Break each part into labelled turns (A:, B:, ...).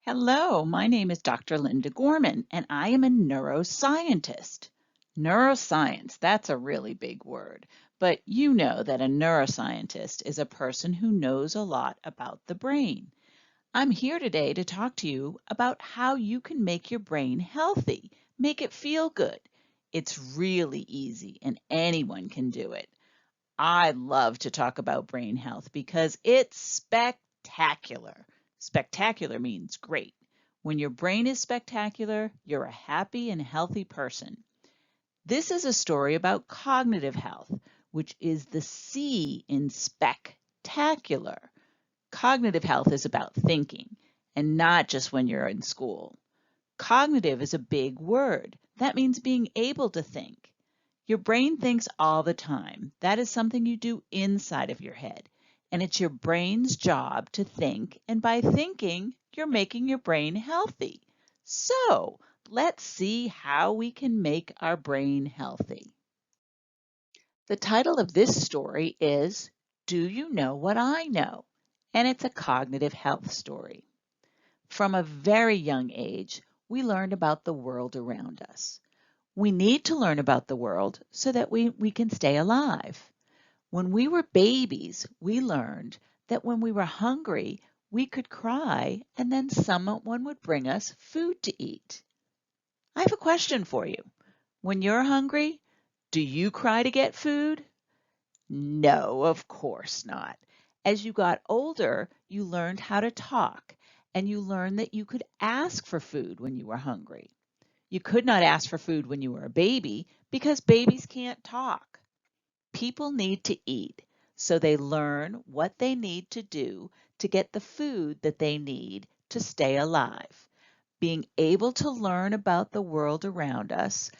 A: Hello, my name is Dr. Linda Gorman, and I am a neuroscientist. Neuroscience, that's a really big word, but you know that a neuroscientist is a person who knows a lot about the brain. I'm here today to talk to you about how you can make your brain healthy, make it feel good. It's really easy and anyone can do it. I love to talk about brain health because it's spectacular. Spectacular means great. When your brain is spectacular, you're a happy and healthy person. This is a story about cognitive health, which is the C in spectacular. Cognitive health is about thinking and not just when you're in school. Cognitive is a big word. That means being able to think. Your brain thinks all the time. That is something you do inside of your head. And it's your brain's job to think. And by thinking, you're making your brain healthy. So let's see how we can make our brain healthy. The title of this story is Do You Know What I Know? And it's a cognitive health story. From a very young age, we learn about the world around us. We need to learn about the world so that we can stay alive. When we were babies, we learned that when we were hungry, we could cry and then someone would bring us food to eat. I have a question for you. When you're hungry, do you cry to get food? No, of course not. As you got older, you learned how to talk and you learned that you could ask for food when you were hungry. You could not ask for food when you were a baby because babies can't talk. People need to eat, so they learn what they need to do to get the food that they need to stay alive. Being able to learn about the world around us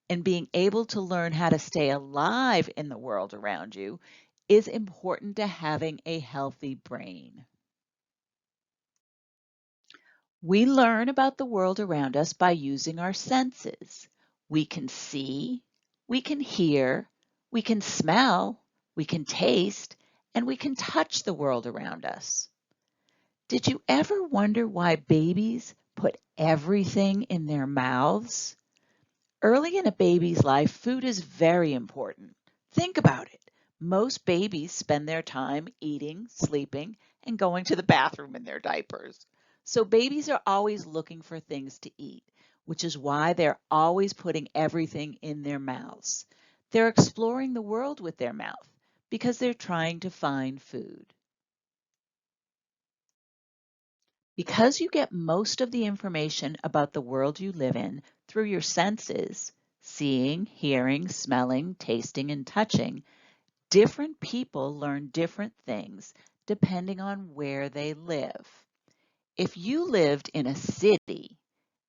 A: and being able to learn how to stay alive in the world around you is important to having a healthy brain. We learn about the world around us by using our senses. We can see, we can hear, we can smell, we can taste, and we can touch the world around us. Did you ever wonder why babies put everything in their mouths? Early in a baby's life, food is very important. Think about it. Most babies spend their time eating, sleeping, and going to the bathroom in their diapers. So babies are always looking for things to eat, which is why they're always putting everything in their mouths. They're exploring the world with their mouth because they're trying to find food. Because you get most of the information about the world you live in through your senses, seeing, hearing, smelling, tasting, and touching, different people learn different things depending on where they live. If you lived in a city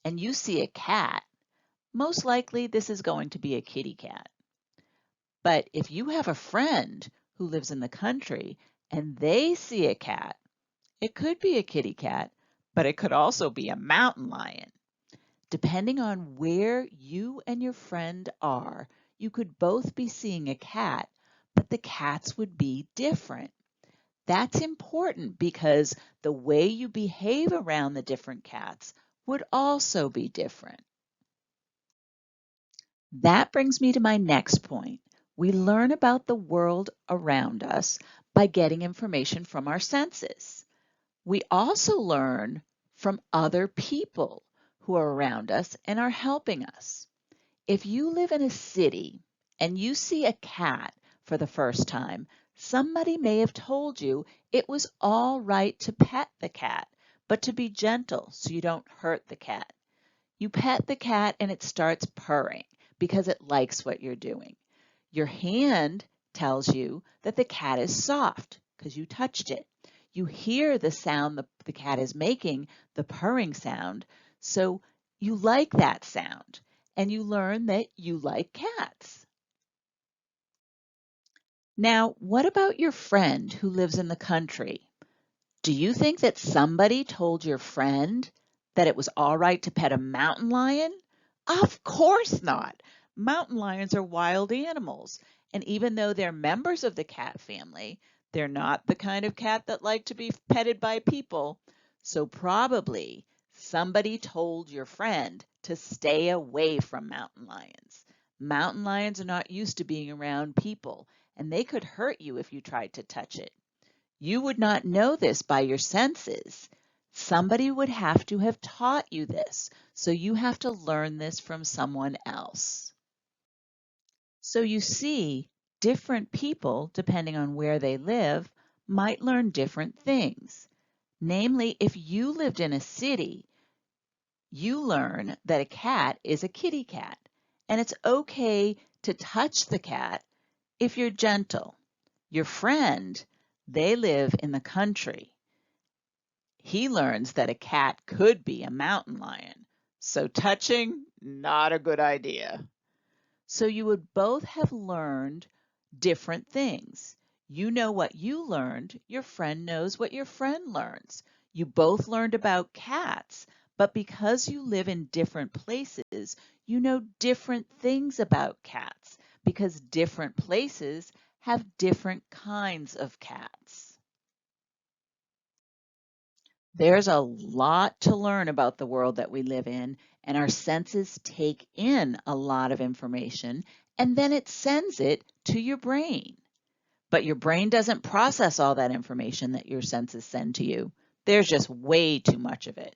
A: and you see a cat, most likely this is going to be a kitty cat. But if you have a friend who lives in the country and they see a cat, it could be a kitty cat, but it could also be a mountain lion. Depending on where you and your friend are, you could both be seeing a cat, but the cats would be different. That's important because the way you behave around the different cats would also be different. That brings me to my next point. We learn about the world around us by getting information from our senses. We also learn from other people who are around us and are helping us. If you live in a city and you see a cat for the first time, somebody may have told you it was all right to pet the cat, but to be gentle so you don't hurt the cat. You pet the cat and it starts purring because it likes what you're doing. Your hand tells you that the cat is soft because you touched it. You hear the sound the cat is making, the purring sound, so you like that sound and you learn that you like cats. Now, what about your friend who lives in the country? Do you think that somebody told your friend that it was all right to pet a mountain lion? Of course not. Mountain lions are wild animals, and even though they're members of the cat family, they're not the kind of cat that like to be petted by people. So probably Somebody told your friend to stay away from mountain lions. Mountain lions are not used to being around people, and they could hurt you if you tried to touch it. You would not know this by your senses. Somebody would have to have taught you this, so you have to learn this from someone else. So you see, different people, depending on where they live, might learn different things. Namely, if you lived in a city, you learn that a cat is a kitty cat, and it's okay to touch the cat if you're gentle. Your friend, they live in the country. He learns that a cat could be a mountain lion, so touching, not a good idea. So you would both have learned different things. You know what you learned, your friend knows what your friend learns. You both learned about cats, but because you live in different places, you know different things about cats because different places have different kinds of cats. There's a lot to learn about the world that we live in, and our senses take in a lot of information, and then it sends it to your brain. But your brain doesn't process all that information that your senses send to you. There's just way too much of it.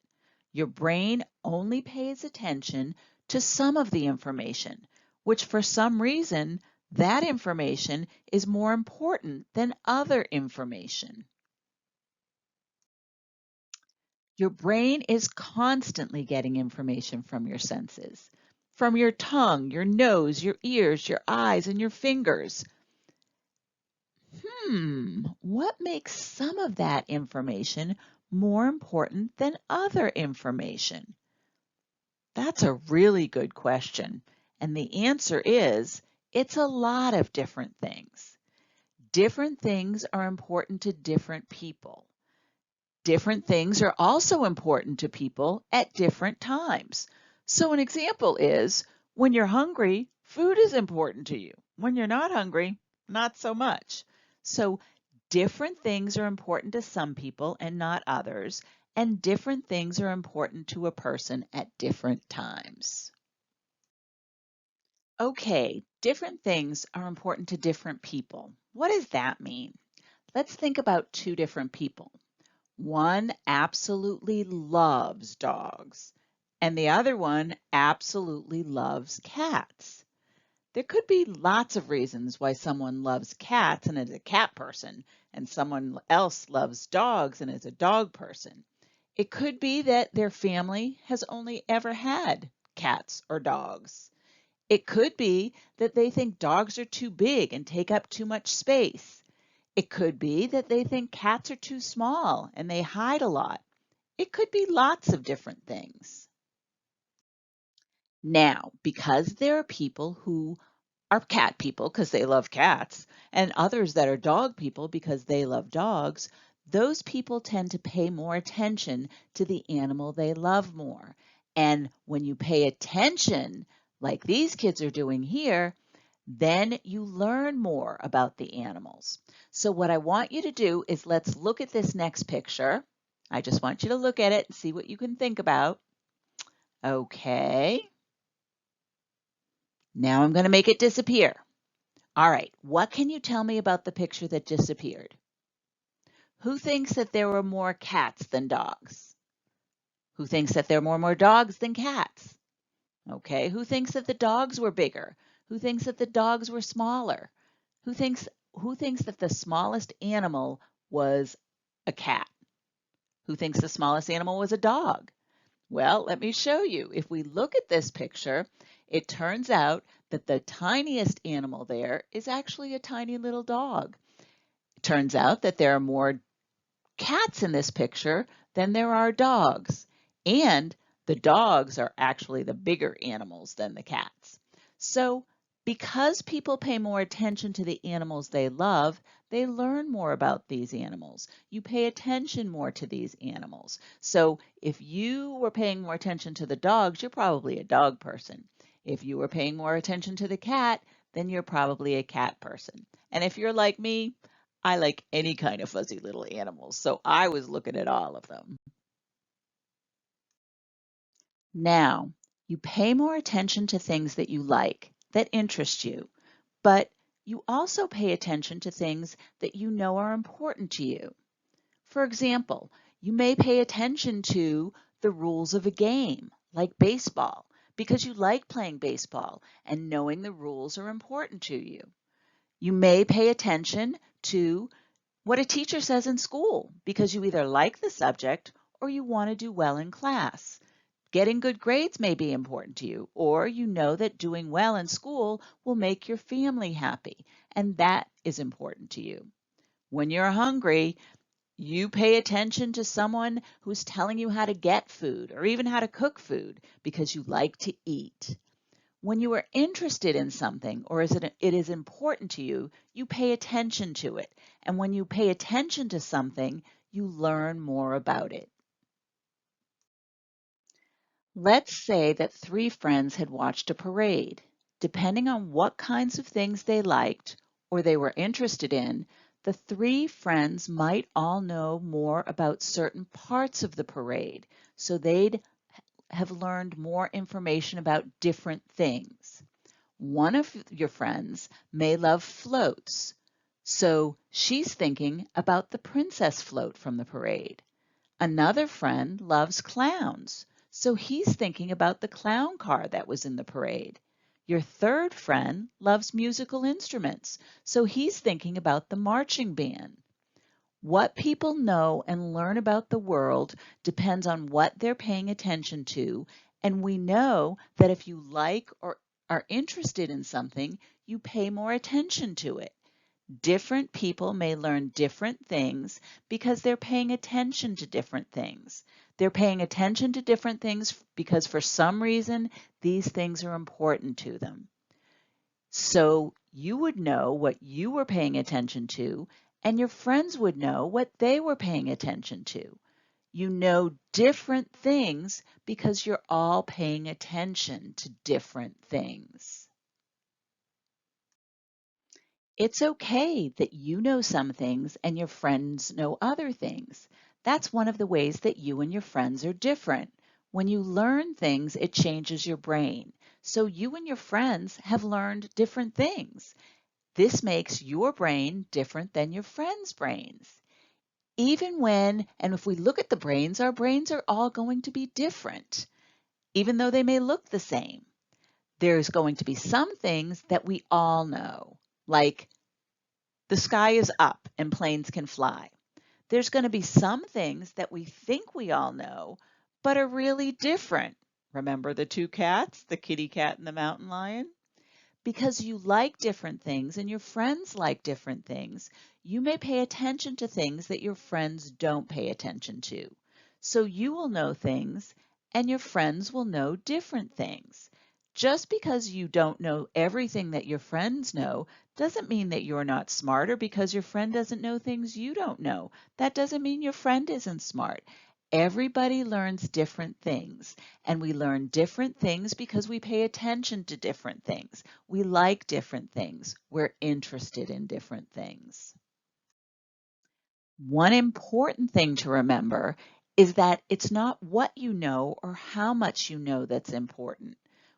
A: Your brain only pays attention to some of the information, which for some reason, that information is more important than other information. Your brain is constantly getting information from your senses, from your tongue, your nose, your ears, your eyes, and your fingers. What makes some of that information more important than other information? That's a really good question. And the answer is, it's a lot of different things. Different things are important to different people. Different things are also important to people at different times. So an example is, when you're hungry, food is important to you. When you're not hungry, not so much. So different things are important to some people and not others, and different things are important to a person at different times. Okay, different things are important to different people. What does that mean? Let's think about two different people. One absolutely loves dogs, and the other one absolutely loves cats. There could be lots of reasons why someone loves cats and is a cat person, and someone else loves dogs and is a dog person. It could be that their family has only ever had cats or dogs. It could be that they think dogs are too big and take up too much space. It could be that they think cats are too small and they hide a lot. It could be lots of different things. Now, because there are people who are cat people because they love cats, and others that are dog people because they love dogs, those people tend to pay more attention to the animal they love more. And when you pay attention, like these kids are doing here, then you learn more about the animals. So what I want you to do is let's look at this next picture. I just want you to look at it and see what you can think about. Okay. Now I'm going to make it disappear. All right, what can you tell me about the picture that disappeared? Who thinks that there were more cats than dogs? Who thinks that there were more dogs than cats? Okay, who thinks that the dogs were bigger? Who thinks that the dogs were smaller? Who thinks that the smallest animal was a cat? Who thinks the smallest animal was a dog? Well, let me show you. If we look at this picture, it turns out that the tiniest animal there is actually a tiny little dog. It turns out that there are more cats in this picture than there are dogs. And the dogs are actually the bigger animals than the cats. So because people pay more attention to the animals they love, they learn more about these animals. You pay attention more to these animals. So if you were paying more attention to the dogs, you're probably a dog person. If you were paying more attention to the cat, then you're probably a cat person. And if you're like me, I like any kind of fuzzy little animals, so I was looking at all of them. Now, you pay more attention to things that you like, that interest you, but you also pay attention to things that you know are important to you. For example, you may pay attention to the rules of a game, like baseball, because you like playing baseball and knowing the rules are important to you. You may pay attention to what a teacher says in school because you either like the subject or you want to do well in class. Getting good grades may be important to you, or you know that doing well in school will make your family happy, and that is important to you. When you're hungry, you pay attention to someone who's telling you how to get food or even how to cook food because you like to eat. When you are interested in something or it is important to you, you pay attention to it. And when you pay attention to something, you learn more about it. Let's say that three friends had watched a parade. Depending on what kinds of things they liked or they were interested in, the three friends might all know more about certain parts of the parade, so they'd have learned more information about different things. One of your friends may love floats, so she's thinking about the princess float from the parade. Another friend loves clowns, so he's thinking about the clown car that was in the parade. Your third friend loves musical instruments, so he's thinking about the marching band. What people know and learn about the world depends on what they're paying attention to, and we know that if you like or are interested in something, you pay more attention to it. Different people may learn different things because they're paying attention to different things. They're paying attention to different things because for some reason these things are important to them. So you would know what you were paying attention to, and your friends would know what they were paying attention to. You know different things because you're all paying attention to different things. It's okay that you know some things and your friends know other things. That's one of the ways that you and your friends are different. When you learn things, it changes your brain. So you and your friends have learned different things. This makes your brain different than your friends' brains. Even when, and if we look at the brains, our brains are all going to be different, even though they may look the same. There's going to be some things that we all know, like the sky is up and planes can fly. There's going to be some things that we think we all know, but are really different. Remember the two cats, the kitty cat and the mountain lion? Because you like different things and your friends like different things, you may pay attention to things that your friends don't pay attention to. So you will know things and your friends will know different things. Just because you don't know everything that your friends know doesn't mean that you're not smart, or because your friend doesn't know things you don't know. That doesn't mean your friend isn't smart. Everybody learns different things, and we learn different things because we pay attention to different things. We like different things. We're interested in different things. One important thing to remember is that it's not what you know or how much you know that's important.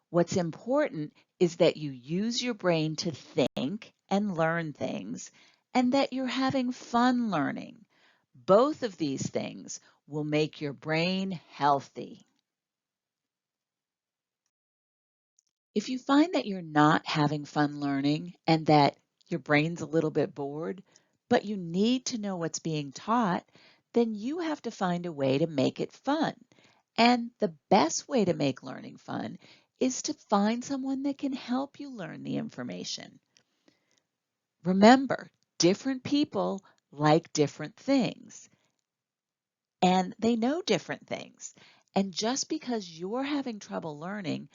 A: What's important is that you use your brain to think and learn things, and that you're having fun learning. Both of these things will make your brain healthy. If you find that you're not having fun learning and that your brain's a little bit bored, but you need to know what's being taught, then you have to find a way to make it fun. And the best way to make learning fun is to find someone that can help you learn the information. Remember, different people like different things and they know different things. And just because you're having trouble learning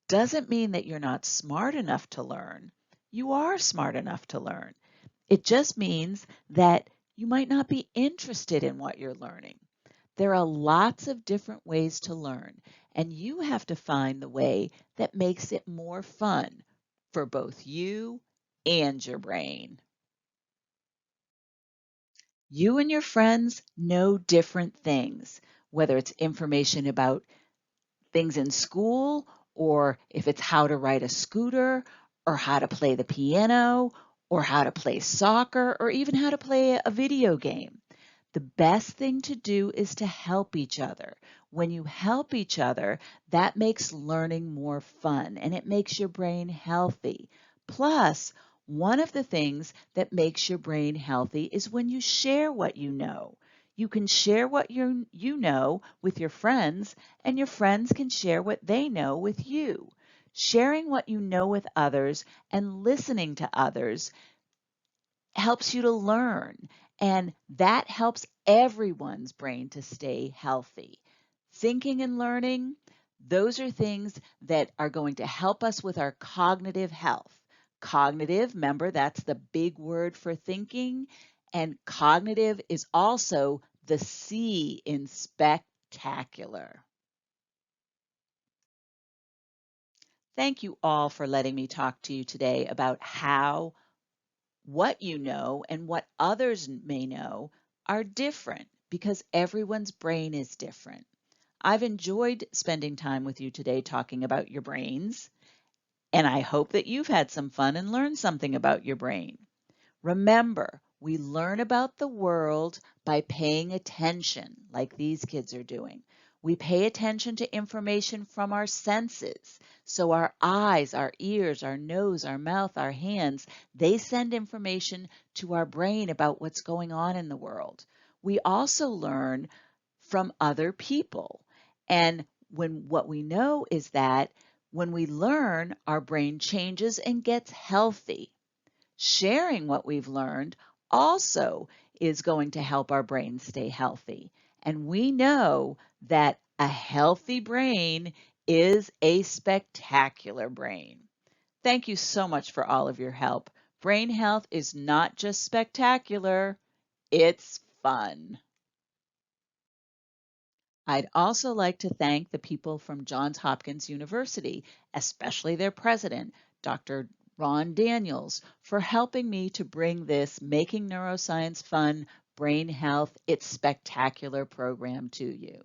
A: doesn't mean that you're not smart enough to learn. You are smart enough to learn. It just means that you might not be interested in what you're learning. There are lots of different ways to learn, and you have to find the way that makes it more fun for both you and your brain. You and your friends know different things, whether it's information about things in school, or if it's how to ride a scooter, or how to play the piano, or how to play soccer, or even how to play a video game. The best thing to do is to help each other. When you help each other, that makes learning more fun and it makes your brain healthy. Plus, one of the things that makes your brain healthy is when you share what you know. You can share what you know with your friends, and your friends can share what they know with you. Sharing what you know with others and listening to others helps you to learn, and that helps everyone's brain to stay healthy. Thinking and learning, those are things that are going to help us with our cognitive health. Cognitive, remember, that's the big word for thinking, and cognitive is also the C in spectacular. Thank you all for letting me talk to you today about how what you know and what others may know are different because everyone's brain is different. I've enjoyed spending time with you today talking about your brains, and I hope that you've had some fun and learned something about your brain. Remember, we learn about the world by paying attention, like these kids are doing. We pay attention to information from our senses. So our eyes, our ears, our nose, our mouth, our hands, they send information to our brain about what's going on in the world. We also learn from other people. And what we know is that when we learn, our brain changes and gets healthy. Sharing what we've learned also is going to help our brains stay healthy. And we know that a healthy brain is a spectacular brain. Thank you so much for all of your help. Brain health is not just spectacular, it's fun. I'd also like to thank the people from Johns Hopkins University, especially their president, Dr. Ron Daniels, for helping me to bring this Making Neuroscience Fun, Brain Health, It's Spectacular program to you.